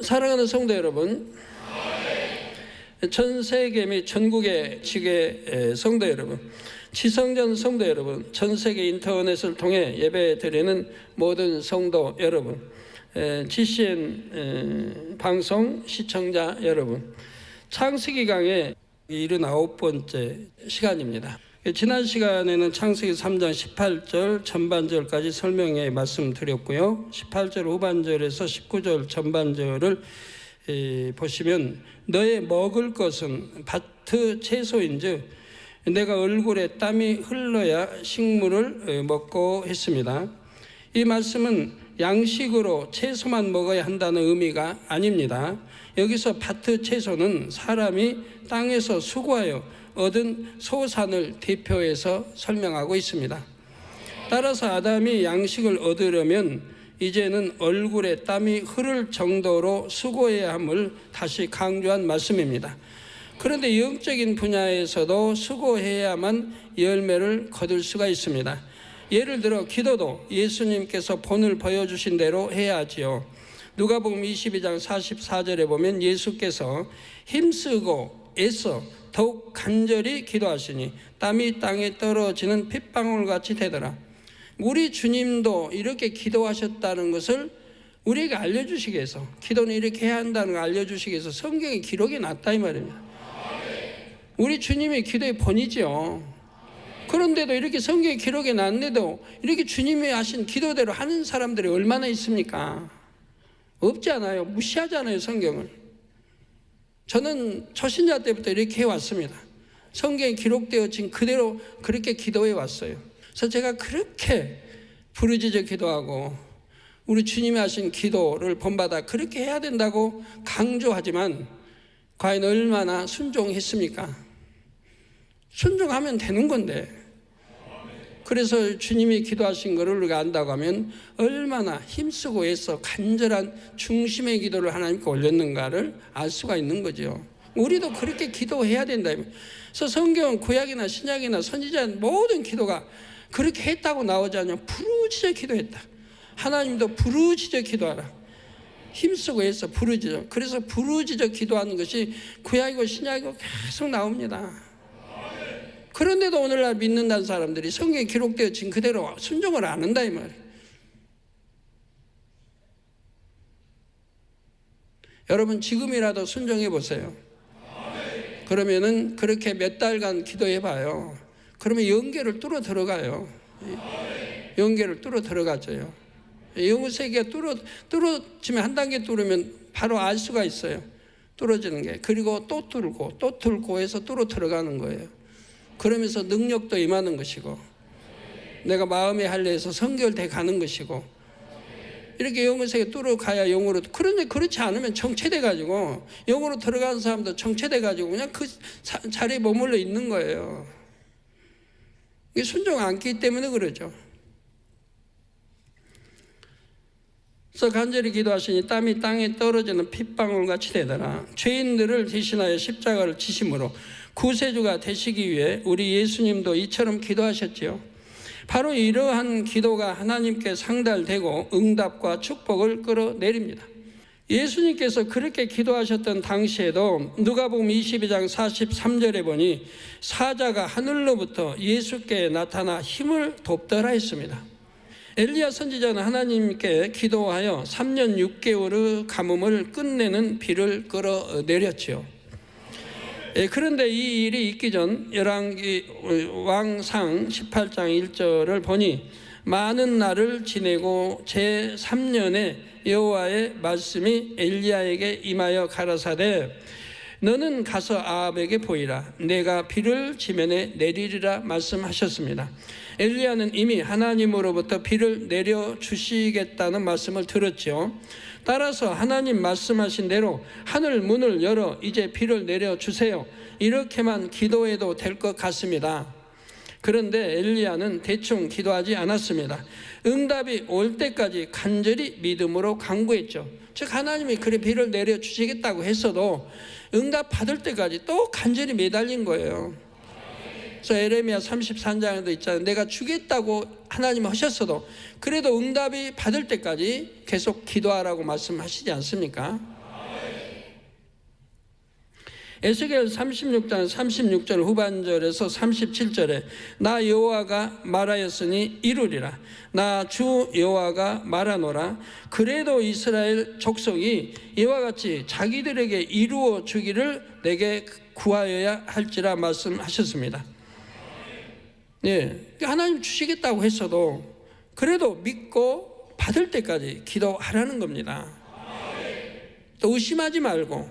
사랑하는 성도 여러분, 전 세계 및 전국의 지계 성도 여러분, 지성전 성도 여러분, 전 세계 인터넷을 통해 예배 드리는 모든 성도 여러분, GCN 방송 시청자 여러분, 창세기 강의 79번째 시간입니다. 지난 시간에는 창세기 3장 18절 전반절까지 설명해 말씀드렸고요. 18절 후반절에서 19절 전반절을 보시면 너의 먹을 것은 밭의 채소인즉 내가 얼굴에 땀이 흘러야 식물을 먹고 했습니다. 이 말씀은 양식으로 채소만 먹어야 한다는 의미가 아닙니다. 여기서 밭의 채소는 사람이 땅에서 수고하여 얻은 소산을 대표해서 설명하고 있습니다. 따라서 아담이 양식을 얻으려면 이제는 얼굴에 땀이 흐를 정도로 수고해야 함을 다시 강조한 말씀입니다. 그런데 영적인 분야에서도 수고해야만 열매를 거둘 수가 있습니다. 예를 들어 기도도 예수님께서 본을 보여주신 대로 해야 하지요. 누가복음 22장 44절에 보면 예수께서 힘쓰고 애써 더욱 간절히 기도하시니 땀이 땅에 떨어지는 핏방울같이 되더라. 우리 주님도 이렇게 기도하셨다는 것을 우리에게 알려주시기 위해서, 기도는 이렇게 해야 한다는 걸 알려주시기 위해서 성경에 기록이 났다 이 말입니다. 우리 주님의 기도의 본이죠. 그런데도 이렇게 성경에 기록이 났는데도 이렇게 주님이 하신 기도대로 하는 사람들이 얼마나 있습니까? 없지 않아요. 무시하잖아요, 성경을. 저는 초신자 때부터 이렇게 해왔습니다. 성경에 기록되어진 그대로 그렇게 기도해 왔어요. 그래서 제가 그렇게 부르짖어 기도하고 우리 주님이 하신 기도를 본받아 그렇게 해야 된다고 강조하지만 과연 얼마나 순종했습니까? 순종하면 되는 건데, 그래서 주님이 기도하신 것을 우리가 안다고 하면 얼마나 힘쓰고 애써 간절한 중심의 기도를 하나님께 올렸는가를 알 수가 있는 거죠. 우리도 그렇게 기도해야 된다. 그래서 성경은 구약이나 신약이나 선지자 모든 기도가 그렇게 했다고 나오지 않냐. 부르짖어 기도했다. 하나님도 부르짖어 기도하라. 힘쓰고 애써 부르짖어. 그래서 부르짖어 기도하는 것이 구약이고 신약이고 계속 나옵니다. 그런데도 오늘날 믿는다는 사람들이 성경에 기록되어진 그대로 순종을 안 한다 이 말이에요. 여러분 지금이라도 순종해 보세요. 그러면은 그렇게 몇 달간 기도해 봐요. 그러면 영계를 뚫어 들어가요. 영계를 뚫어 들어가져요. 영의 세계가 뚫어지면 한 단계 뚫으면 바로 알 수가 있어요. 뚫어지는 게. 그리고 또 뚫고 해서 뚫어 들어가는 거예요. 그러면서 능력도 임하는 것이고 내가 마음에 할례해서 성결돼 가는 것이고 이렇게 영의 세계 뚫어가야 영으로. 그런데 그렇지 않으면 정체돼 가지고 영으로 들어가는 사람도 정체돼 가지고 그냥 그 자리에 머물러 있는 거예요. 이게 순종 않기 때문에 그러죠. 그래서 간절히 기도하시니 땀이 땅에 떨어지는 핏방울같이 되더라. 죄인들을 대신하여 십자가를 지심으로 구세주가 되시기 위해 우리 예수님도 이처럼 기도하셨지요. 바로 이러한 기도가 하나님께 상달되고 응답과 축복을 끌어내립니다. 예수님께서 그렇게 기도하셨던 당시에도 누가복음 22장 43절에 보니 사자가 하늘로부터 예수께 나타나 힘을 돕더라 했습니다. 엘리야 선지자는 하나님께 기도하여 3년 6개월의 가뭄을 끝내는 비를 끌어내렸지요. 그런데 이 일이 있기 전 열왕기 왕상 18장 1절을 보니 많은 날을 지내고 제3년에 여호와의 말씀이 엘리야에게 임하여 가라사대 너는 가서 아합에게 보이라. 내가 비를 지면에 내리리라 말씀하셨습니다. 엘리야는 이미 하나님으로부터 비를 내려주시겠다는 말씀을 들었죠. 따라서 하나님 말씀하신 대로 하늘 문을 열어 이제 비를 내려주세요. 이렇게만 기도해도 될 것 같습니다. 그런데 엘리야는 대충 기도하지 않았습니다. 응답이 올 때까지 간절히 믿음으로 간구했죠. 즉 하나님이 그래 비를 내려주시겠다고 했어도 응답 받을 때까지 또 간절히 매달린 거예요. 그래서 에레미야 33장에도 있잖아요. 내가 주겠다고 하나님 하셨어도 그래도 응답이 받을 때까지 계속 기도하라고 말씀하시지 않습니까? 에스겔 36장 36절 후반절에서 37절에 나 여호와가 말하였으니 이루리라. 나 주 여호와가 말하노라. 그래도 이스라엘 족속이 이와 같이 자기들에게 이루어 주기를 내게 구하여야 할지라 말씀하셨습니다. 예, 하나님 주시겠다고 했어도 그래도 믿고 받을 때까지 기도하라는 겁니다. 또 의심하지 말고,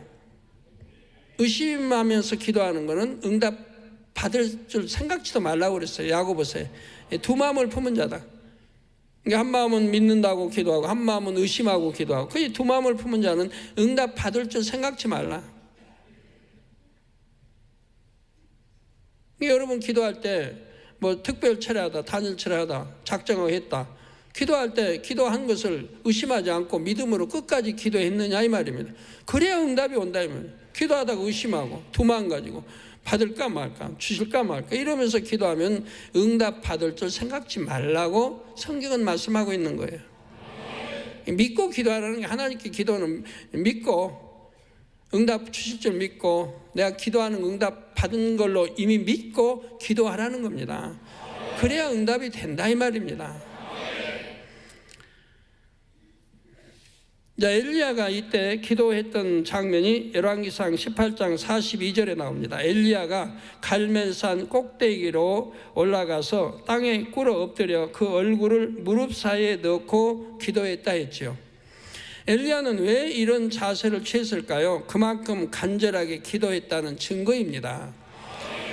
의심하면서 기도하는 것은 응답 받을 줄 생각지도 말라고 그랬어요. 야고보서에 두 마음을 품은 자다. 그러니까 한 마음은 믿는다고 기도하고 한 마음은 의심하고 기도하고, 그 두 마음을 품은 자는 응답 받을 줄 생각지 말라. 여러분 기도할 때 뭐 특별 철회하다, 단일 철회하다, 작정하고 했다. 기도할 때 기도한 것을 의심하지 않고 믿음으로 끝까지 기도했느냐 이 말입니다. 그래야 응답이 온다 이 말이에요. 기도하다가 의심하고 두 마음 가지고 받을까 말까, 주실까 말까 이러면서 기도하면 응답 받을 줄 생각지 말라고 성경은 말씀하고 있는 거예요. 믿고 기도하라는 게, 하나님께 기도는 믿고 응답 주실 줄 믿고 내가 기도하는 응답 받은 걸로 이미 믿고 기도하라는 겁니다. 그래야 응답이 된다 이 말입니다. 엘리야가 이때 기도했던 장면이 열왕기상 18장 42절에 나옵니다. 엘리야가 갈멜산 꼭대기로 올라가서 땅에 꿇어 엎드려 그 얼굴을 무릎 사이에 넣고 기도했다 했지요. 엘리야는 왜 이런 자세를 취했을까요? 그만큼 간절하게 기도했다는 증거입니다.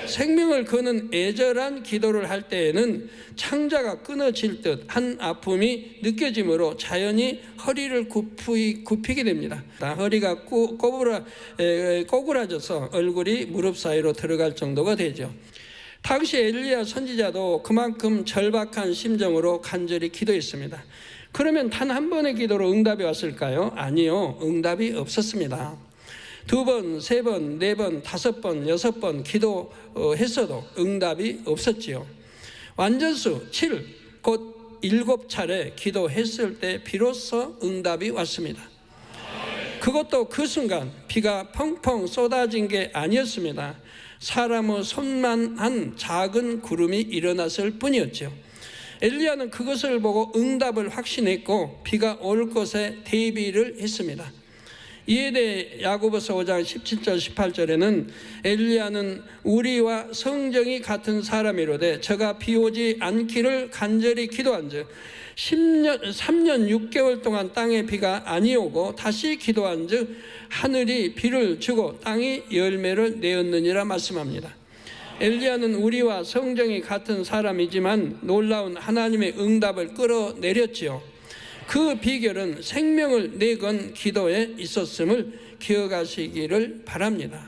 생명을 거는 애절한 기도를 할 때에는 창자가 끊어질 듯 한 아픔이 느껴지므로 자연히 허리를 굽히게 됩니다. 허리가 꼬꾸라져서 얼굴이 무릎 사이로 들어갈 정도가 되죠. 당시 엘리야 선지자도 그만큼 절박한 심정으로 간절히 기도했습니다. 그러면 단 한 번의 기도로 응답이 왔을까요? 아니요, 응답이 없었습니다. 2번, 3번, 4번, 5번, 6번 기도했어도 응답이 없었지요. 완전수 7, 곧 7차례 기도했을 때 비로소 응답이 왔습니다. 그것도 그 순간 비가 펑펑 쏟아진 게 아니었습니다. 사람의 손만한 작은 구름이 일어났을 뿐이었죠. 엘리야는 그것을 보고 응답을 확신했고 비가 올 것에 대비를 했습니다. 이에 대해 야고보서 5장 17절 18절에는 엘리야는 우리와 성정이 같은 사람이로되 저가 비 오지 않기를 간절히 기도한즉 3년 6개월 동안 땅에 비가 아니오고 다시 기도한즉 하늘이 비를 주고 땅이 열매를 내었느니라 말씀합니다. 엘리야는 우리와 성정이 같은 사람이지만 놀라운 하나님의 응답을 끌어내렸지요. 그 비결은 생명을 내건 기도에 있었음을 기억하시기를 바랍니다.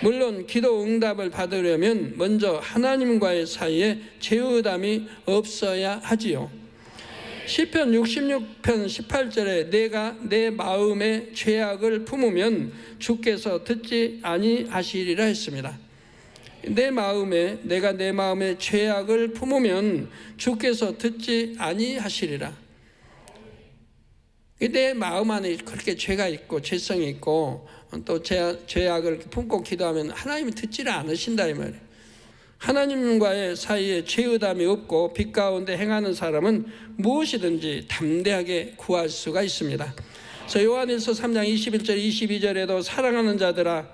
물론 기도 응답을 받으려면 먼저 하나님과의 사이에 죄의담이 없어야 하지요. 시편 66편 18절에 내가 내 마음의 죄악을 품으면 주께서 듣지 아니하시리라 했습니다. 내가 내 마음의 죄악을 품으면 주께서 듣지 아니하시리라. 내 마음 안에 그렇게 죄가 있고 죄성이 있고 또 죄악을 품고 기도하면 하나님이 듣지를 않으신다 이 말이에요. 하나님과의 사이에 죄의담이 없고 빛 가운데 행하는 사람은 무엇이든지 담대하게 구할 수가 있습니다. 그래서 요한일서 3장 21절 22절에도 사랑하는 자들아,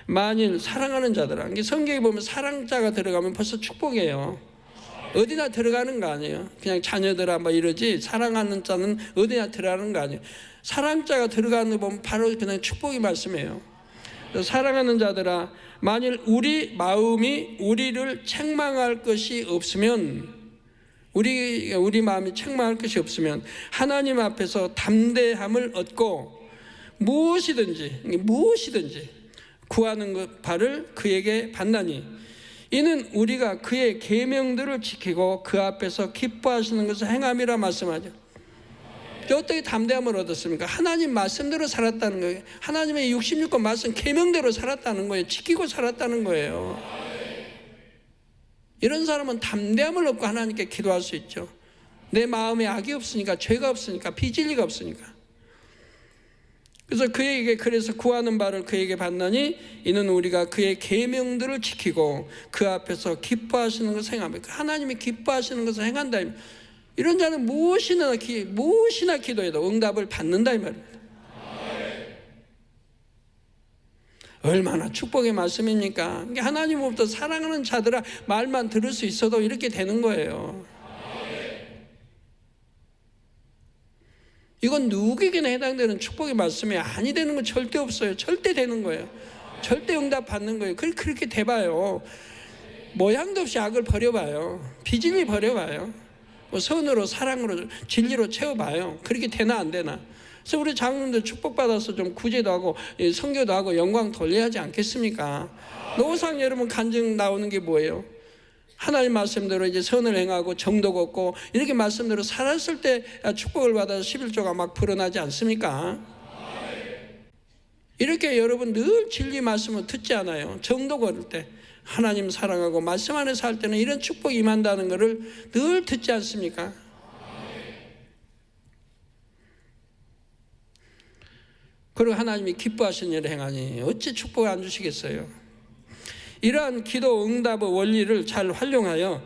만일 사랑하는 자들아, 성경에 보면 사랑자가 들어가면 벌써 축복이에요. 어디나 들어가는 거 아니에요. 그냥 자녀들아 뭐 이러지 사랑하는 자는 어디나 들어가는 거 아니에요. 사랑자가 들어가는 거 보면 바로 그냥 축복이 말씀이에요. 사랑하는 자들아, 만일 우리 마음이 우리를 책망할 것이 없으면, 우리 마음이 책망할 것이 없으면 하나님 앞에서 담대함을 얻고 무엇이든지 구하는 것 바를 그에게 받나니 이는 우리가 그의 계명들을 지키고 그 앞에서 기뻐하시는 것을 행함이라 말씀하죠. 어떻게 담대함을 얻었습니까? 하나님 말씀대로 살았다는 거예요. 하나님의 66권 말씀 계명대로 살았다는 거예요. 지키고 살았다는 거예요. 이런 사람은 담대함을 얻고 하나님께 기도할 수 있죠. 내 마음에 악이 없으니까, 죄가 없으니까, 비진리가 없으니까. 그래서 구하는 바를 그에게 받나니 이는 우리가 그의 계명들을 지키고 그 앞에서 기뻐하시는 것을 행합니다. 하나님이 기뻐하시는 것을 행한다. 이런 자는 무엇이나 기도해도 응답을 받는다 이 말입니다. 얼마나 축복의 말씀입니까? 하나님으로부터 사랑하는 자들아 말만 들을 수 있어도 이렇게 되는 거예요. 이건 누구에게나 해당되는 축복의 말씀이 아니 되는 건 절대 없어요. 절대 되는 거예요. 절대 응답 받는 거예요. 그렇게 돼봐요. 모양도 없이 악을 버려봐요. 비진리 버려봐요. 선으로 사랑으로 진리로 채워봐요. 그렇게 되나 안 되나. 그래서 우리 장로님들 축복받아서 좀 구제도 하고 선교도 하고 영광 돌려야 하지 않겠습니까? 노상 여러분 간증 나오는 게 뭐예요? 하나님 말씀대로 이제 선을 행하고 정도 걷고 이렇게 말씀대로 살았을 때 축복을 받아서 11조가 막 불어나지 않습니까? 이렇게 여러분 늘 진리 말씀을 듣지 않아요? 정도 걸을 때 하나님 사랑하고 말씀 안에 살 때는 이런 축복이 임한다는 것을 늘 듣지 않습니까? 그리고 하나님이 기뻐하시는 일을 행하니 어찌 축복을 안 주시겠어요? 이러한 기도 응답의 원리를 잘 활용하여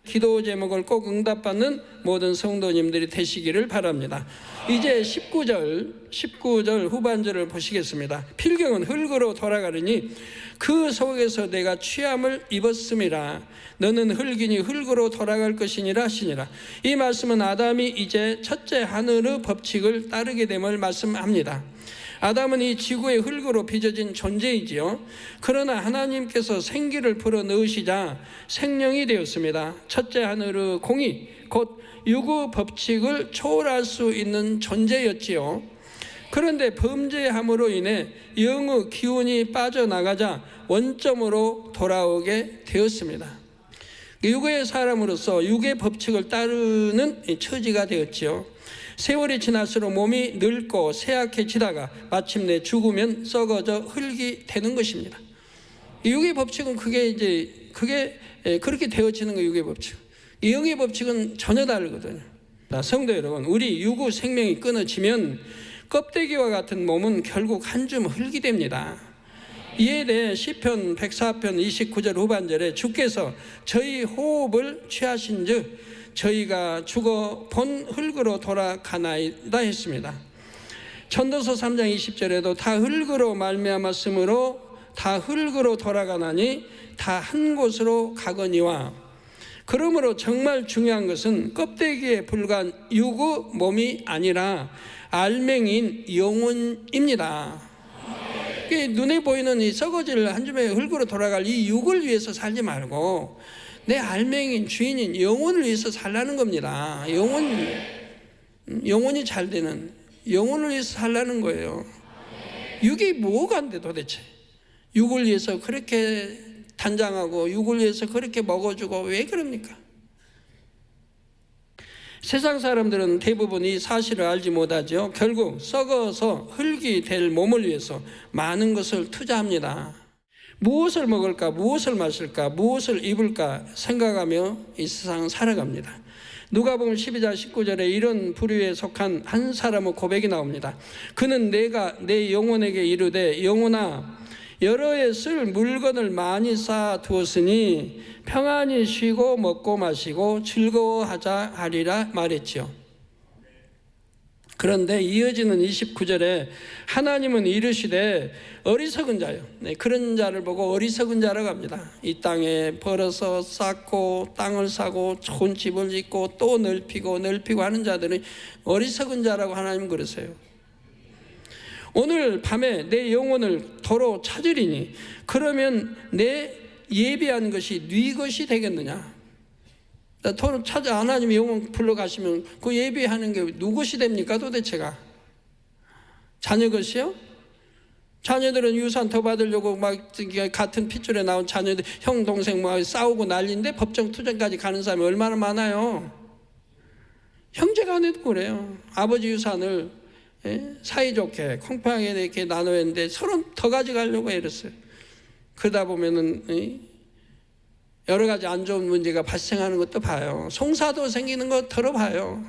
기도 제목을 꼭 응답받는 모든 성도님들이 되시기를 바랍니다. 이제 19절 후반절을 보시겠습니다. 필경은 흙으로 돌아가리니 그 속에서 내가 취함을 입었음이라. 너는 흙이니 흙으로 돌아갈 것이니라 하시니라. 이 말씀은 아담이 이제 첫째 하늘의 법칙을 따르게 됨을 말씀합니다. 아담은 이 지구의 흙으로 빚어진 존재이지요. 그러나 하나님께서 생기를 불어넣으시자 생명이 되었습니다. 첫째 하늘의 공의, 곧 유구 법칙을 초월할 수 있는 존재였지요. 그런데 범죄함으로 인해 영의 기운이 빠져나가자 원점으로 돌아오게 되었습니다. 유구의 사람으로서 유구의 법칙을 따르는 처지가 되었지요. 세월이 지날수록 몸이 늙고 쇠약해지다가 마침내 죽으면 썩어져 흙이 되는 것입니다. 유기의 법칙은 그렇게 되어지는 거예요. 유기의 법칙. 영의 법칙은 전혀 다르거든요. 성도 여러분, 우리 유구 생명이 끊어지면 껍데기와 같은 몸은 결국 한 줌 흙이 됩니다. 이에 대해 시편 104편 29절 후반절에 주께서 저희 호흡을 취하신즉 저희가 죽어 본 흙으로 돌아가나이다 했습니다. 전도서 3장 20절에도 다 흙으로 말미암았으므로 다 흙으로 돌아가나니 다 한 곳으로 가거니와. 그러므로 정말 중요한 것은 껍데기에 불과한 유구 몸이 아니라 알맹이인 영혼입니다. 눈에 보이는 이 썩어질 한 줌의 흙으로 돌아갈 이 육을 위해서 살지 말고 내 알맹이인 주인인 영혼을 위해서 살라는 겁니다. 영혼이 잘 되는 영혼을 위해서 살라는 거예요. 육이 뭐가 안 돼 도대체? 육을 위해서 그렇게 단장하고 육을 위해서 그렇게 먹어주고 왜 그럽니까? 세상 사람들은 대부분 이 사실을 알지 못하죠. 결국 썩어서 흙이 될 몸을 위해서 많은 것을 투자합니다. 무엇을 먹을까, 무엇을 마실까, 무엇을 입을까 생각하며 이 세상을 살아갑니다. 누가복음 12장 19절에 이런 부류에 속한 한 사람의 고백이 나옵니다. 그는 내가 내 영혼에게 이르되 영혼아 여러 해 쓸 물건을 많이 쌓아 두었으니 평안히 쉬고 먹고 마시고 즐거워하자 하리라 말했지요. 그런데 이어지는 29절에 하나님은 이르시되 어리석은 자요. 그런 자를 보고 어리석은 자라고 합니다. 이 땅에 벌어서 쌓고 땅을 사고 좋은 집을 짓고 또 넓히고 하는 자들은 어리석은 자라고 하나님은 그러세요. 오늘 밤에 내 영혼을 도로 찾으리니 그러면 내 예비한 것이 네 것이 되겠느냐? 도로 찾아 하나님의 영혼 불러가시면 그 예비하는 게 누구 것이 됩니까 도대체가? 자녀 것이요? 자녀들은 유산 더 받으려고 막 같은 핏줄에 나온 자녀들 형 동생 막 싸우고 난리인데 법정 투쟁까지 가는 사람이 얼마나 많아요. 형제가 안 해도 그래요. 아버지 유산을 사이좋게 콩팡하게 이렇게 나누었는데 서로 더 가져가려고 이랬어요. 그러다 보면은 여러 가지 안 좋은 문제가 발생하는 것도 봐요. 송사도 생기는 거 들어봐요.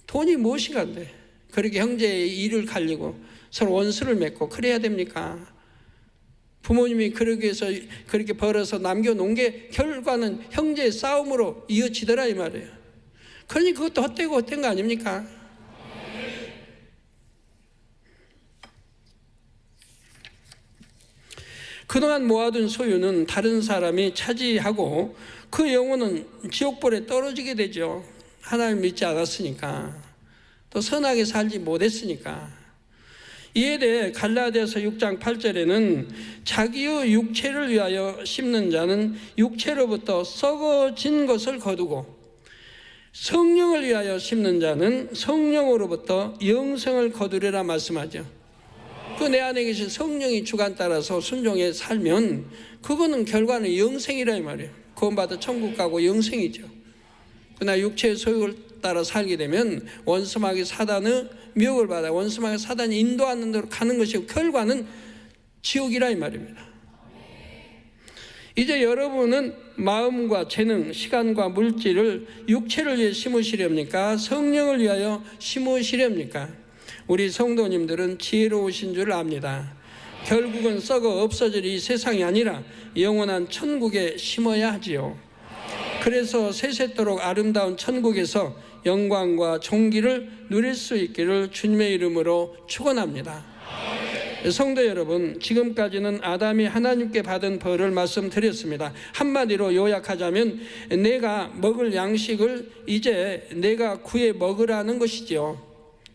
돈이 무엇이 간대? 그렇게 형제의 일을 갈리고 서로 원수를 맺고 그래야 됩니까? 부모님이 그러기 위해서 그렇게 벌어서 남겨놓은 게 결과는 형제의 싸움으로 이어지더라 이 말이에요. 그러니 그것도 헛되고 헛된 거 아닙니까? 그동안 모아둔 소유는 다른 사람이 차지하고 그 영혼은 지옥불에 떨어지게 되죠. 하나님 믿지 않았으니까, 또 선하게 살지 못했으니까. 이에 대해 갈라디아서 6장 8절에는 자기의 육체를 위하여 심는 자는 육체로부터 썩어진 것을 거두고 성령을 위하여 심는 자는 성령으로부터 영생을 거두리라 말씀하죠. 그 내 안에 계신 성령이 주관 따라서 순종해 살면 그거는 결과는 영생이라 이 말이에요. 구원받아 천국 가고 영생이죠. 그러나 육체의 소욕을 따라 살게 되면 원수마귀 사단의 미혹을 받아 원수마귀 사단이 인도하는 대로 가는 것이고 결과는 지옥이라 이 말입니다. 이제 여러분은 마음과 재능, 시간과 물질을 육체를 위해 심으시렵니까? 성령을 위하여 심으시렵니까? 우리 성도님들은 지혜로우신 줄 압니다. 결국은 썩어 없어질 이 세상이 아니라 영원한 천국에 심어야 하지요. 그래서 세세토록 아름다운 천국에서 영광과 존귀를 누릴 수 있기를 주님의 이름으로 축원합니다. 성도 여러분, 지금까지는 아담이 하나님께 받은 벌을 말씀드렸습니다. 한마디로 요약하자면 내가 먹을 양식을 이제 내가 구해 먹으라는 것이죠.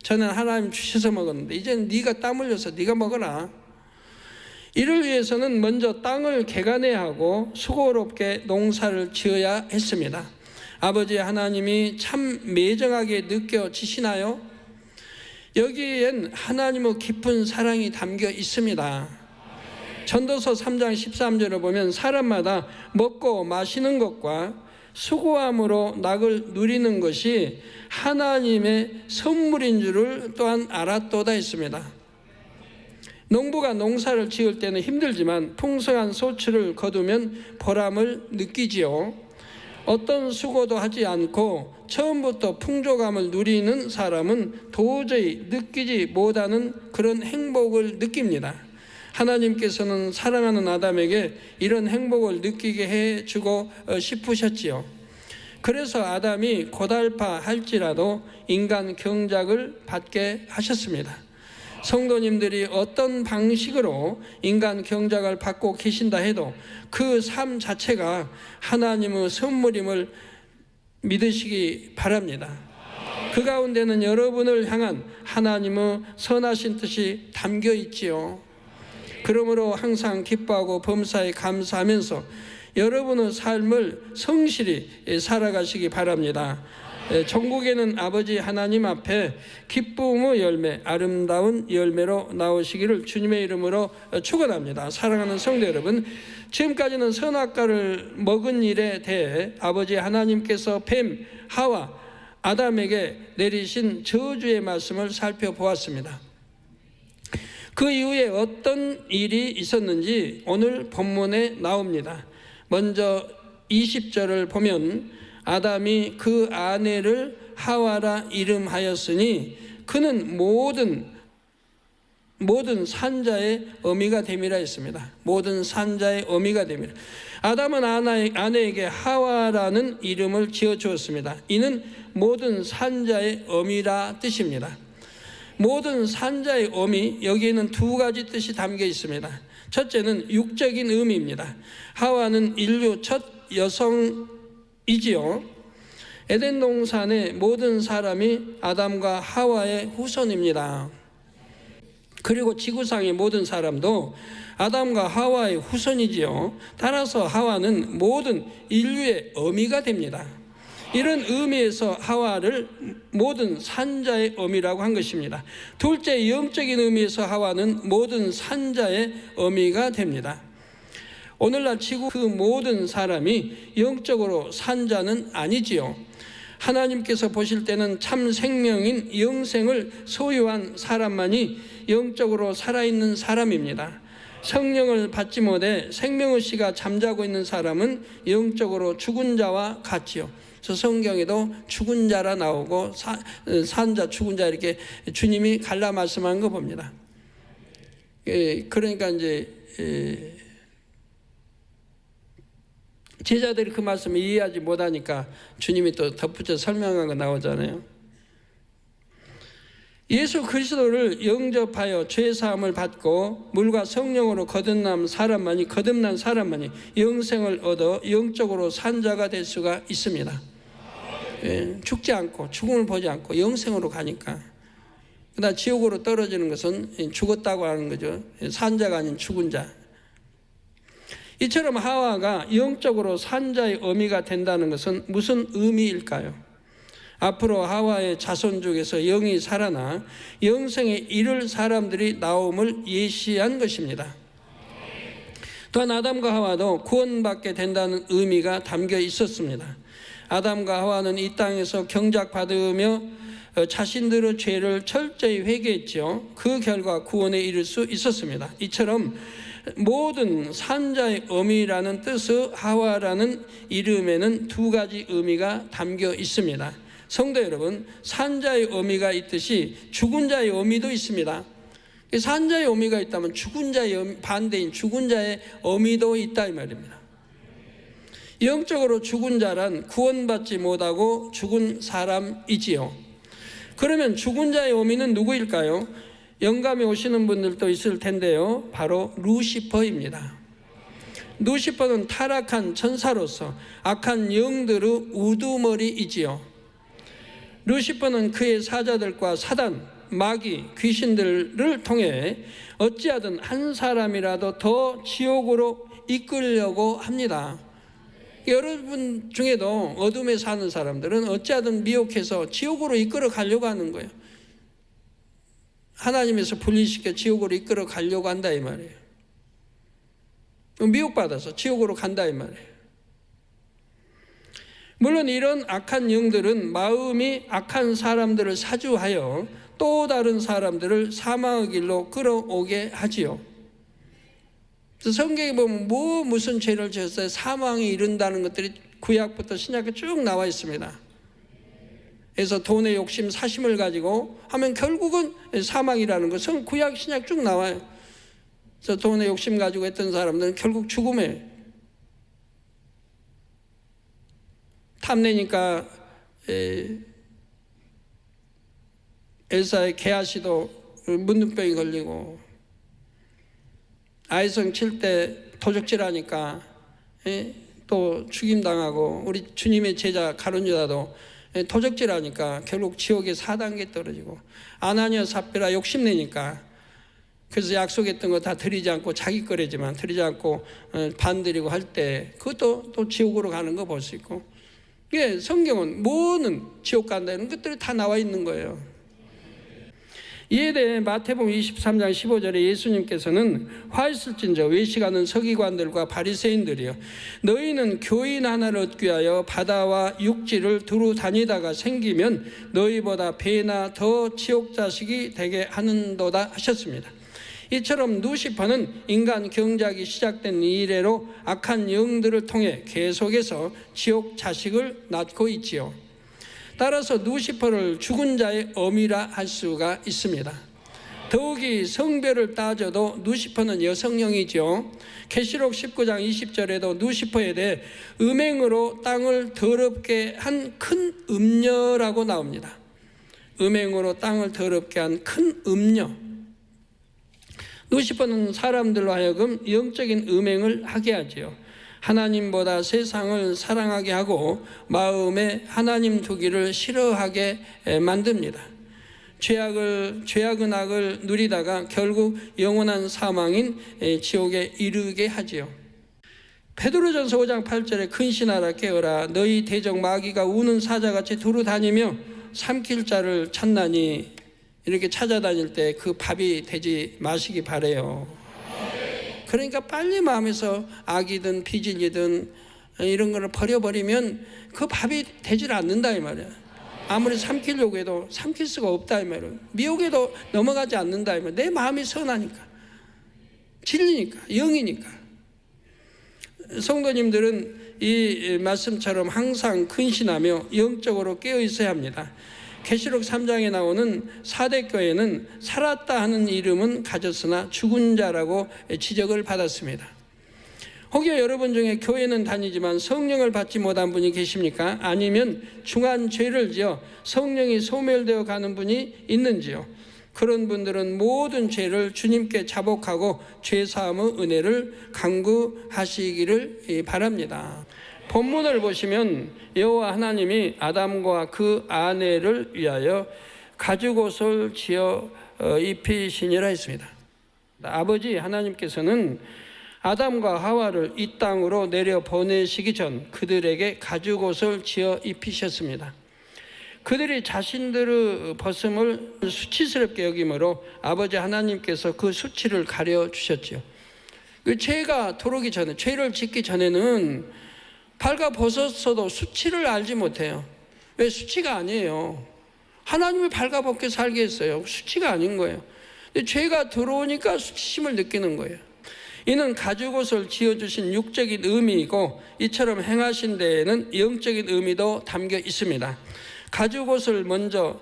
저는 하나님 주셔서 먹었는데 이제는 네가 땀 흘려서 네가 먹어라. 이를 위해서는 먼저 땅을 개간해야 하고 수고롭게 농사를 지어야 했습니다. 아버지 하나님이 참 매정하게 느껴지시나요? 여기엔 하나님의 깊은 사랑이 담겨 있습니다. 전도서 3장 13절을 보면 사람마다 먹고 마시는 것과 수고함으로 낙을 누리는 것이 하나님의 선물인 줄을 또한 알았도다 했습니다. 농부가 농사를 지을 때는 힘들지만 풍성한 소출을 거두면 보람을 느끼지요. 어떤 수고도 하지 않고 처음부터 풍족함을 누리는 사람은 도저히 느끼지 못하는 그런 행복을 느낍니다. 하나님께서는 사랑하는 아담에게 이런 행복을 느끼게 해주고 싶으셨지요. 그래서 아담이 고달파 할지라도 인간 경작을 받게 하셨습니다. 성도님들이 어떤 방식으로 인간 경작을 받고 계신다 해도 그 삶 자체가 하나님의 선물임을 믿으시기 바랍니다. 그 가운데는 여러분을 향한 하나님의 선하신 뜻이 담겨 있지요. 그러므로 항상 기뻐하고 범사에 감사하면서 여러분의 삶을 성실히 살아가시기 바랍니다. 천국에는 아버지 하나님 앞에 기쁨의 열매, 아름다운 열매로 나오시기를 주님의 이름으로 축원합니다. 사랑하는 성도 여러분, 지금까지는 선악과를 먹은 일에 대해 아버지 하나님께서 뱀, 하와, 아담에게 내리신 저주의 말씀을 살펴보았습니다. 그 이후에 어떤 일이 있었는지 오늘 본문에 나옵니다. 먼저 20절을 보면 아담이 그 아내를 하와라 이름하였으니 그는 모든 산자의 어미가 됨이라 했습니다. 모든 산자의 어미가 됨이라. 아담은 아내에게 하와라는 이름을 지어주었습니다. 이는 모든 산자의 어미라 뜻입니다. 모든 산자의 어미, 여기에는 두 가지 뜻이 담겨 있습니다. 첫째는 육적인 의미입니다. 하와는 인류 첫 여성이지요. 에덴 동산의 모든 사람이 아담과 하와의 후손입니다. 그리고 지구상의 모든 사람도 아담과 하와의 후손이지요. 따라서 하와는 모든 인류의 어미가 됩니다. 이런 의미에서 하와를 모든 산자의 어미라고 한 것입니다. 둘째, 영적인 의미에서 하와는 모든 산자의 어미가 됩니다. 오늘날 지구 그 모든 사람이 영적으로 산자는 아니지요. 하나님께서 보실 때는 참 생명인 영생을 소유한 사람만이 영적으로 살아있는 사람입니다. 성령을 받지 못해 생명의 씨가 잠자고 있는 사람은 영적으로 죽은 자와 같지요. 그래서 성경에도 죽은 자라 나오고 산자, 죽은 자 이렇게 주님이 갈라 말씀한 거 봅니다. 그러니까 이제 제자들이 그 말씀을 이해하지 못하니까 주님이 또 덧붙여 설명한 거 나오잖아요. 예수 그리스도를 영접하여 죄 사함을 받고 물과 성령으로 거듭난 사람만이 영생을 얻어 영적으로 산 자가 될 수가 있습니다. 죽지 않고 죽음을 보지 않고 영생으로 가니까. 그러나 지옥으로 떨어지는 것은 죽었다고 하는 거죠. 산 자가 아닌 죽은 자. 이처럼 하와가 영적으로 산 자의 의미가 된다는 것은 무슨 의미일까요? 앞으로 하와의 자손 중에서 영이 살아나 영생에 이를 사람들이 나옴을 예시한 것입니다. 또한 아담과 하와도 구원받게 된다는 의미가 담겨 있었습니다. 아담과 하와는 이 땅에서 경작받으며 자신들의 죄를 철저히 회개했죠. 그 결과 구원에 이를 수 있었습니다. 이처럼 모든 산자의 의미라는 뜻의 하와라는 이름에는 두 가지 의미가 담겨 있습니다. 성도 여러분, 산자의 의미가 있듯이 죽은 자의 의미도 있습니다. 산자의 의미가 있다면 죽은 자의 반대인 죽은 자의 의미도 있다 이 말입니다. 영적으로 죽은 자란 구원받지 못하고 죽은 사람이지요. 그러면 죽은 자의 의미는 누구일까요? 영감이 오시는 분들도 있을 텐데요. 바로 루시퍼입니다. 루시퍼는 타락한 천사로서 악한 영들의 우두머리이지요. 루시퍼는 그의 사자들과 사단, 마귀, 귀신들을 통해 어찌하든 한 사람이라도 더 지옥으로 이끌려고 합니다. 여러분 중에도 어둠에 사는 사람들은 어찌하든 미혹해서 지옥으로 이끌어 가려고 하는 거예요. 하나님에서 분리시켜 지옥으로 이끌어 가려고 한다 이 말이에요. 미혹받아서 지옥으로 간다 이 말이에요. 물론 이런 악한 영들은 마음이 악한 사람들을 사주하여 또 다른 사람들을 사망의 길로 끌어오게 하지요. 성경에 보면 무슨 죄를 지었어요? 사망에 이른다는 것들이 구약부터 신약에 쭉 나와 있습니다. 그래서 돈의 욕심, 사심을 가지고 하면 결국은 사망이라는 것은 구약, 신약 쭉 나와요. 그래서 돈의 욕심 가지고 했던 사람들은 결국 죽음에 탐내니까 엘사의 게하시도 문둥병이 걸리고 아이성 칠 때 도적질하니까 또 죽임당하고 우리 주님의 제자 가룟 유다도 도적질하니까 결국 지옥에 4단계 떨어지고 아나니아 삽비라 욕심내니까 그래서 약속했던 거 다 드리지 않고 자기 거래지만 드리지 않고 반드리고 할 때 그것도 또 지옥으로 가는 거 볼 수 있고 성경은 뭐는 지옥 간다는 것들이 다 나와 있는 거예요. 이에 대해 마태복음 23장 15절에 예수님께서는 화있을진저 외식하는 서기관들과 바리새인들이여 너희는 교인 하나를 얻기 위하여 바다와 육지를 두루 다니다가 생기면 너희보다 배나 더 지옥 자식이 되게 하는도다 하셨습니다. 이처럼 루시퍼는 인간 경작이 시작된 이래로 악한 영들을 통해 계속해서 지옥 자식을 낳고 있지요. 따라서 루시퍼를 죽은 자의 어미라 할 수가 있습니다. 더욱이 성별을 따져도 루시퍼는 여성형이죠. 계시록 19장 20절에도 루시퍼에 대해 음행으로 땅을 더럽게 한 큰 음녀라고 나옵니다. 음행으로 땅을 더럽게 한 큰 음녀. 루시퍼는 사람들로 하여금 영적인 음행을 하게 하지요. 하나님보다 세상을 사랑하게 하고 마음에 하나님 두기를 싫어하게 만듭니다. 죄악의 낙을 누리다가 결국 영원한 사망인 지옥에 이르게 하지요. 베드로전서 5장 8절에 근신하라 깨어라 너희 대적 마귀가 우는 사자같이 두루 다니며 삼킬 자를 찾나니 이렇게 찾아다닐 때 그 밥이 되지 마시기 바래요. 그러니까 빨리 마음에서 악이든 비질이든 이런 거를 버려버리면 그 밥이 되질 않는다 이 말이야. 아무리 삼키려고 해도 삼킬 수가 없다 이 말이야. 미혹에도 넘어가지 않는다 이 말이야. 내 마음이 선하니까. 진리니까, 영이니까. 성도님들은 이 말씀처럼 항상 근신하며 영적으로 깨어 있어야 합니다. 계시록 3장에 나오는 사대교회는 살았다 하는 이름은 가졌으나 죽은 자라고 지적을 받았습니다. 혹여 여러분 중에 교회는 다니지만 성령을 받지 못한 분이 계십니까? 아니면 중한 죄를 지어 성령이 소멸되어 가는 분이 있는지요? 그런 분들은 모든 죄를 주님께 자복하고 죄사함의 은혜를 간구하시기를 바랍니다. 본문을 보시면 여호와 하나님이 아담과 그 아내를 위하여 가죽옷을 지어 입히시니라 했습니다. 아버지 하나님께서는 아담과 하와를 이 땅으로 내려 보내시기 전 그들에게 가죽옷을 지어 입히셨습니다. 그들이 자신들의 벗음을 수치스럽게 여기므로 아버지 하나님께서 그 수치를 가려주셨죠. 그 죄가 들어오기 전에, 죄를 짓기 전에는 발가벗었어도 수치를 알지 못해요. 왜? 수치가 아니에요. 하나님이 발가벗게 살게 했어요. 수치가 아닌 거예요. 근데 죄가 들어오니까 수치심을 느끼는 거예요. 이는 가죽옷을 지어주신 육적인 의미이고 이처럼 행하신 데에는 영적인 의미도 담겨 있습니다. 가죽옷은 먼저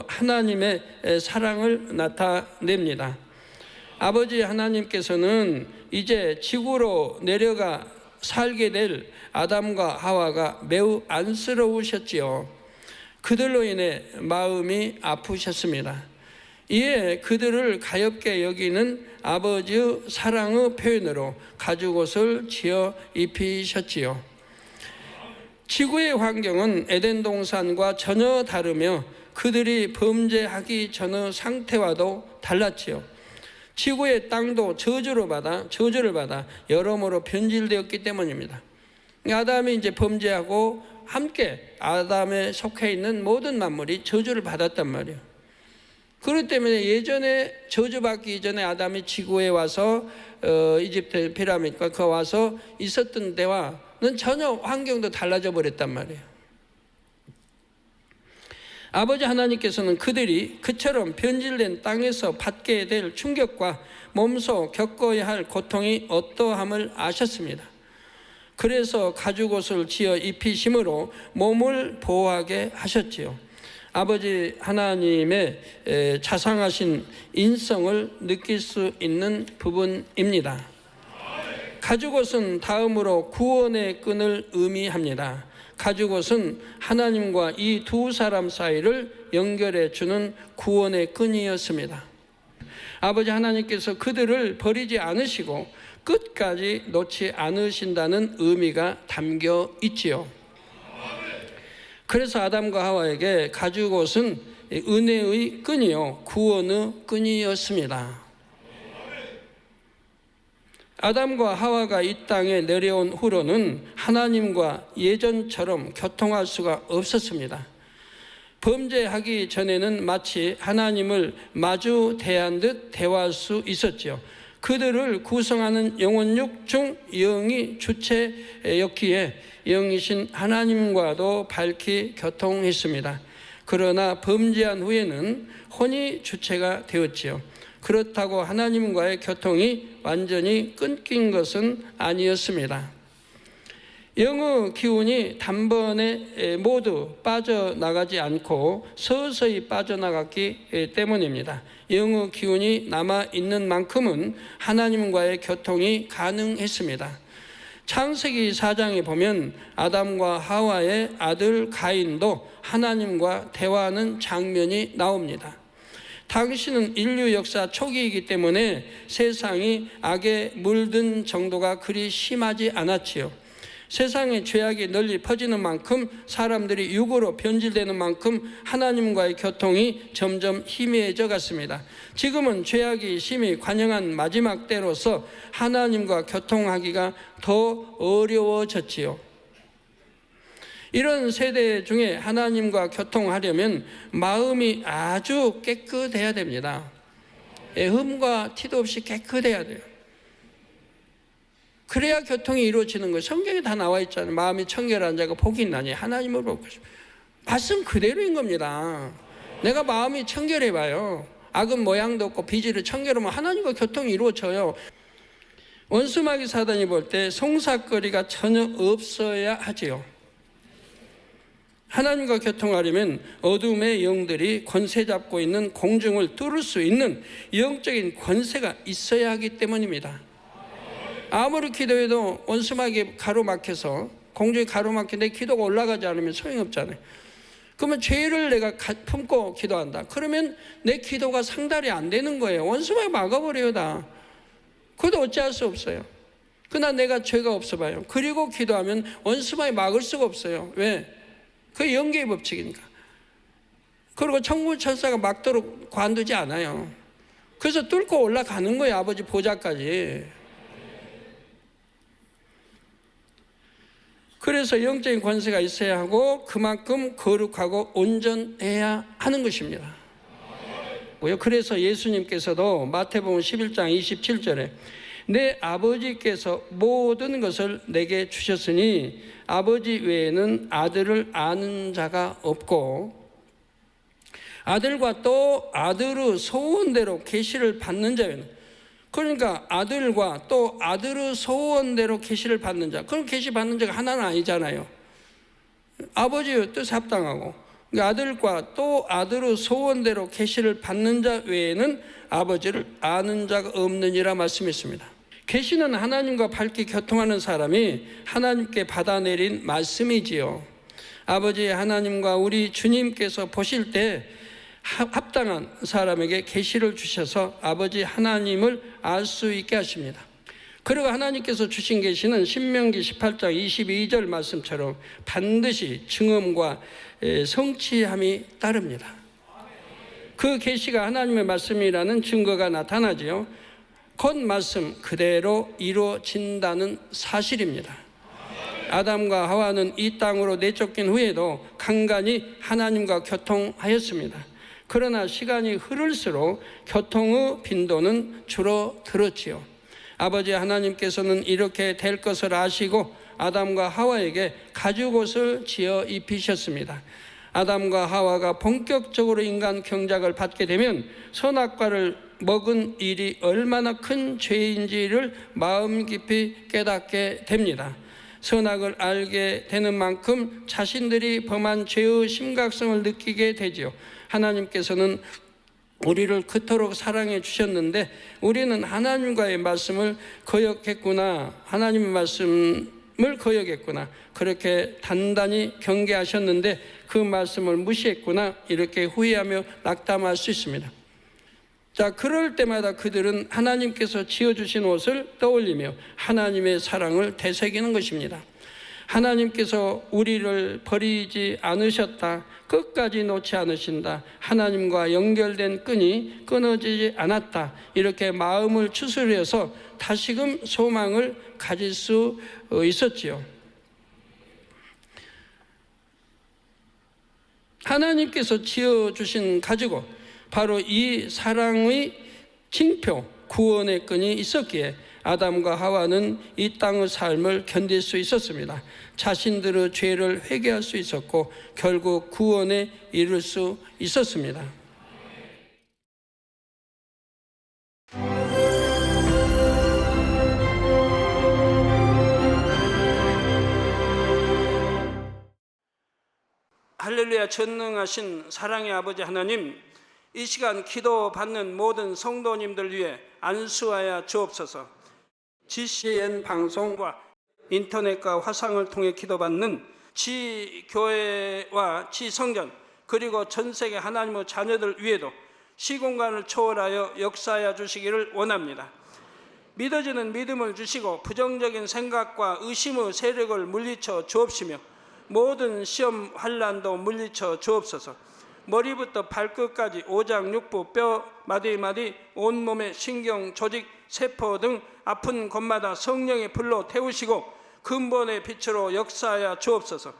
하나님의 사랑을 나타냅니다. 아버지 하나님께서는 이제 지구로 내려가 살게 될 아담과 하와가 매우 안쓰러우셨지요. 그들로 인해 마음이 아프셨습니다. 이에 그들을 가엾게 여기는 아버지의 사랑의 표현으로 가죽옷을 지어 입히셨지요. 지구의 환경은 에덴 동산과 전혀 다르며 그들이 범죄하기 전의 상태와도 달랐지요. 지구의 땅도 저주를 받아 여러모로 변질되었기 때문입니다. 아담이 이제 범죄하고 함께 아담에 속해 있는 모든 만물이 저주를 받았단 말이에요. 그렇기 때문에 예전에 저주받기 이전에 아담이 지구에 와서 이집트 피라미드가 그 와서 있었던 데와는 전혀 환경도 달라져 버렸단 말이에요. 아버지 하나님께서는 그들이 그처럼 변질된 땅에서 받게 될 충격과 몸소 겪어야 할 고통이 어떠함을 아셨습니다. 그래서 가죽옷을 지어 입히심으로 몸을 보호하게 하셨지요. 아버지 하나님의 자상하신 인성을 느낄 수 있는 부분입니다. 가죽옷은 다음으로 구원의 끈을 의미합니다. 가죽옷은 하나님과 이 두 사람 사이를 연결해 주는 구원의 끈이었습니다. 아버지 하나님께서 그들을 버리지 않으시고 끝까지 놓지 않으신다는 의미가 담겨 있지요. 그래서 아담과 하와에게 가죽옷은 은혜의 끈이요 구원의 끈이었습니다. 아담과 하와가 이 땅에 내려온 후로는 하나님과 예전처럼 교통할 수가 없었습니다. 범죄하기 전에는 마치 하나님을 마주 대한 듯 대화할 수 있었죠. 그들을 구성하는 영혼육 중 영이 주체였기에 영이신 하나님과도 밝히 교통했습니다. 그러나 범죄한 후에는 혼이 주체가 되었지요. 그렇다고 하나님과의 교통이 완전히 끊긴 것은 아니었습니다. 영의 기운이 단번에 모두 빠져나가지 않고 서서히 빠져나갔기 때문입니다. 영의 기운이 남아있는 만큼은 하나님과의 교통이 가능했습니다. 창세기 4장에 보면 아담과 하와의 아들 가인도 하나님과 대화하는 장면이 나옵니다. 당시는 인류 역사 초기이기 때문에 세상이 악에 물든 정도가 그리 심하지 않았지요. 세상의 죄악이 널리 퍼지는 만큼 사람들이 육으로 변질되는 만큼 하나님과의 교통이 점점 희미해져 갔습니다. 지금은 죄악이 심히 관영한 마지막 때로서 하나님과 교통하기가 더 어려워졌지요. 이런 세대 중에 하나님과 교통하려면 마음이 아주 깨끗해야 됩니다. 흠과 티도 없이 깨끗해야 돼요. 그래야 교통이 이루어지는 거예요. 성경에 다 나와 있잖아요. 마음이 청결한 자가 복이 있나니 하나님을 볼 것입니다. 말씀 그대로인 겁니다. 내가 마음이 청결해봐요. 악은 모양도 없고 비질을 청결하면 하나님과 교통이 이루어져요. 원수마귀 사단이 볼 때 송사거리가 전혀 없어야 하지요. 하나님과 교통하려면 어둠의 영들이 권세 잡고 있는 공중을 뚫을 수 있는 영적인 권세가 있어야 하기 때문입니다. 아무리 기도해도 원수마귀 가로막혀서 공중이 가로막혀 내 기도가 올라가지 않으면 소용이 없잖아요. 그러면 죄를 내가 품고 기도한다. 그러면 내 기도가 상달이 안 되는 거예요. 원수마귀 막아버려요 다. 그것도 어찌할 수 없어요. 그러나 내가 죄가 없어 봐요. 그리고 기도하면 원수마귀 막을 수가 없어요. 왜? 그게 연계의 법칙이니까. 그리고 천군천사가 막도록 관두지 않아요. 그래서 뚫고 올라가는 거예요. 아버지 보좌까지. 그래서 영적인 권세가 있어야 하고 그만큼 거룩하고 온전해야 하는 것입니다. 그래서 예수님께서도 마태복음 11장 27절에 내 아버지께서 모든 것을 내게 주셨으니 아버지 외에는 아들을 아는 자가 없고 아들과 또 아들의 소원대로 계시를 받는 자는, 그러니까 아들과 또 아들의 소원대로 계시를 받는 자, 그럼 계시 받는 자가 하나는 아니잖아요. 아버지의 뜻 합당하고 아들과 또 아들의 소원대로 계시를 받는 자 외에는 아버지를 아는 자가 없느니라 말씀했습니다. 계시는 하나님과 밝게 교통하는 사람이 하나님께 받아내린 말씀이지요. 아버지 하나님과 우리 주님께서 보실 때 합당한 사람에게 계시를 주셔서 아버지 하나님을 알 수 있게 하십니다. 그리고 하나님께서 주신 계시는 신명기 18장 22절 말씀처럼 반드시 증언과 성취함이 따릅니다. 그 계시가 하나님의 말씀이라는 증거가 나타나지요. 곧 말씀 그대로 이루어진다는 사실입니다. 아담과 하와는 이 땅으로 내쫓긴 후에도 간간히 하나님과 교통하였습니다. 그러나 시간이 흐를수록 교통의 빈도는 줄어들었지요. 아버지 하나님께서는 이렇게 될 것을 아시고 아담과 하와에게 가죽옷을 지어 입히셨습니다. 아담과 하와가 본격적으로 인간 경작을 받게 되면 선악과를 먹은 일이 얼마나 큰 죄인지를 마음 깊이 깨닫게 됩니다. 선악을 알게 되는 만큼 자신들이 범한 죄의 심각성을 느끼게 되지요. 하나님께서는 우리를 그토록 사랑해 주셨는데 우리는 하나님과의 말씀을 거역했구나, 하나님의 말씀을 거역했구나, 그렇게 단단히 경계하셨는데 그 말씀을 무시했구나, 이렇게 후회하며 낙담할 수 있습니다. 자, 그럴 때마다 그들은 하나님께서 지어주신 옷을 떠올리며 하나님의 사랑을 되새기는 것입니다. 하나님께서 우리를 버리지 않으셨다, 끝까지 놓지 않으신다, 하나님과 연결된 끈이 끊어지지 않았다, 이렇게 마음을 추스려서 다시금 소망을 가질 수 있었지요. 하나님께서 지어주신 가지고 바로 이 사랑의 징표, 구원의 끈이 있었기에 아담과 하와는 이 땅의 삶을 견딜 수 있었습니다. 자신들의 죄를 회개할 수 있었고 결국 구원에 이를 수 있었습니다. 할렐루야. 전능하신 사랑의 아버지 하나님, 이 시간 기도받는 모든 성도님들 위해 안수하여 주옵소서. GCN 방송과 인터넷과 화상을 통해 기도받는 지교회와 지성전 그리고 전세계 하나님의 자녀들 위에도 시공간을 초월하여 역사하여 주시기를 원합니다. 믿어지는 믿음을 주시고 부정적인 생각과 의심의 세력을 물리쳐 주옵시며 모든 시험 환난도 물리쳐 주옵소서. 머리부터 발끝까지 오장육부 뼈 마디마디 온몸의 신경 조직 세포 등 아픈 곳마다 성령의 불로 태우시고 근본의 빛으로 역사하여 주옵소서.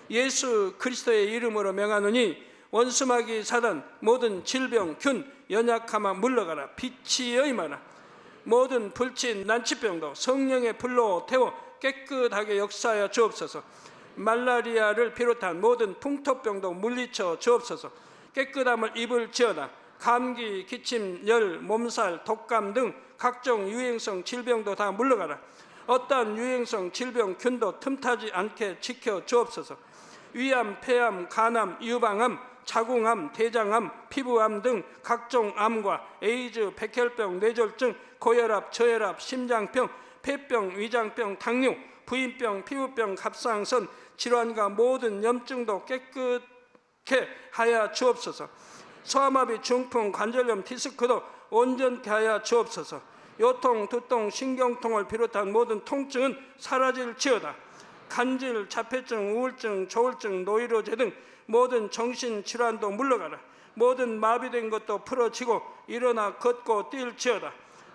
예수 그리스도의 이름으로 명하노니 원수마귀 사단 모든 질병 균 연약함아 물러가라. 빛이 임하라. 모든 불친 난치병도 성령의 불로 태워 깨끗하게 역사하여 주옵소서. 말라리아를 비롯한 모든 풍토병도 물리쳐 주옵소서. 깨끗함을 입을지어다. 감기, 기침, 열, 몸살, 독감 등 각종 유행성 질병도 다 물러가라. 어떠한 유행성 질병 균도 틈타지 않게 지켜 주옵소서. 위암, 폐암, 간암, 유방암, 자궁암, 대장암, 피부암 등 각종 암과 에이즈, 백혈병, 뇌졸중, 고혈압, 저혈압, 심장병, 폐병, 위장병, 당뇨, 부인병, 피부병, 갑상선 질환과 모든 염증도 깨끗게 하여 주옵소서. 소아마비, 중풍, 관절염, 디스크도 온전케 하여 주옵소서. 요통, 두통, 신경통을 비롯한 모든 통증은 사라질지어다. 간질, 자폐증, 우울증, 조울증, 노이로제 등 모든 정신질환도 물러가라. 모든 마비된 것도 풀어지고 일어나 걷고 뛸지어다.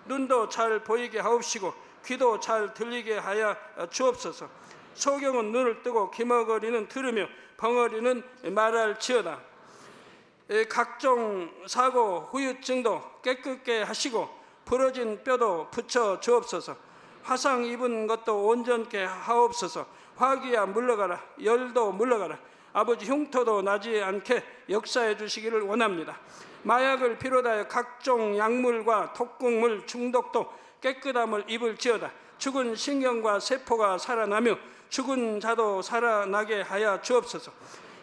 눈도 잘 보이게 하옵시고 귀도 잘 들리게 하여 주옵소서. 소경은 눈을 뜨고 기머거리는 들으며 벙어리는 말할지어다. 각종 사고, 후유증도 깨끗게 하시고 부러진 뼈도 붙여 주옵소서. 화상 입은 것도 온전케 하옵소서. 화기야 물러가라. 열도 물러가라. 아버지 흉터도 나지 않게 역사해 주시기를 원합니다. 마약을 비롯하여 각종 약물과 독극물 중독도 깨끗함을 입을지어다. 죽은 신경과 세포가 살아나며 죽은 자도 살아나게 하여 주옵소서.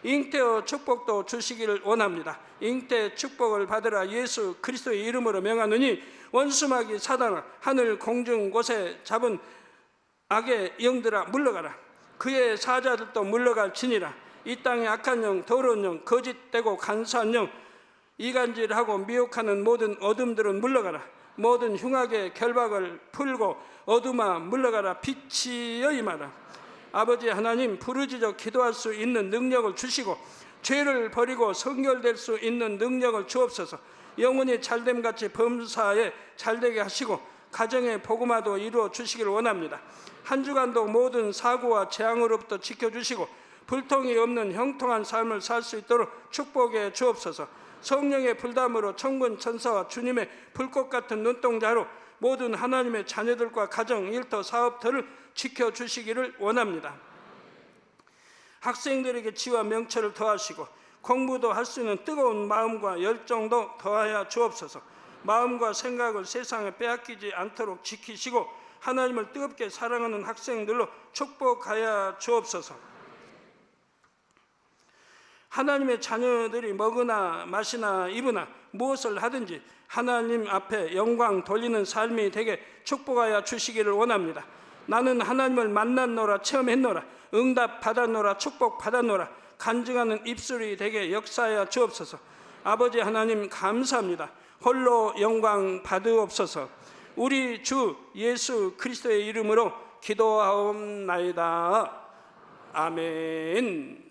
잉태의 축복도 주시기를 원합니다. 잉태 축복을 받으라. 예수 그리스도의 이름으로 명하노니 원수마귀 사단아, 하늘 공중 곳에 잡은 악의 영들아 물러가라. 그의 사자들도 물러갈지니라. 이 땅의 악한 영, 더러운 영, 거짓되고 간사한 영, 이간질하고 미혹하는 모든 어둠들은 물러가라. 모든 흉악의 결박을 풀고 어둠아 물러가라. 빛이여 임하라. 아버지 하나님, 부르짖어 기도할 수 있는 능력을 주시고 죄를 버리고 성결될 수 있는 능력을 주옵소서. 영혼이 잘됨같이 범사에 잘되게 하시고 가정의 복음화도 이루어 주시기를 원합니다. 한 주간도 모든 사고와 재앙으로부터 지켜주시고 불통이 없는 형통한 삶을 살 수 있도록 축복해 주옵소서. 성령의 불담으로 천군 천사와 주님의 불꽃 같은 눈동자로 모든 하나님의 자녀들과 가정, 일터, 사업터를 지켜주시기를 원합니다. 학생들에게 지와 명철을 더하시고 공부도 할 수 있는 뜨거운 마음과 열정도 더하여 주옵소서. 마음과 생각을 세상에 빼앗기지 않도록 지키시고 하나님을 뜨겁게 사랑하는 학생들로 축복하여 주옵소서. 하나님의 자녀들이 먹으나 마시나 입으나 무엇을 하든지 하나님 앞에 영광 돌리는 삶이 되게 축복하여 주시기를 원합니다. 나는 하나님을 만났노라, 체험했노라, 응답 받았노라, 축복 받았노라, 간증하는 입술이 되게 역사하여 주옵소서. 아버지 하나님 감사합니다. 홀로 영광 받으옵소서. 우리 주 예수 그리스도의 이름으로 기도하옵나이다. 아멘.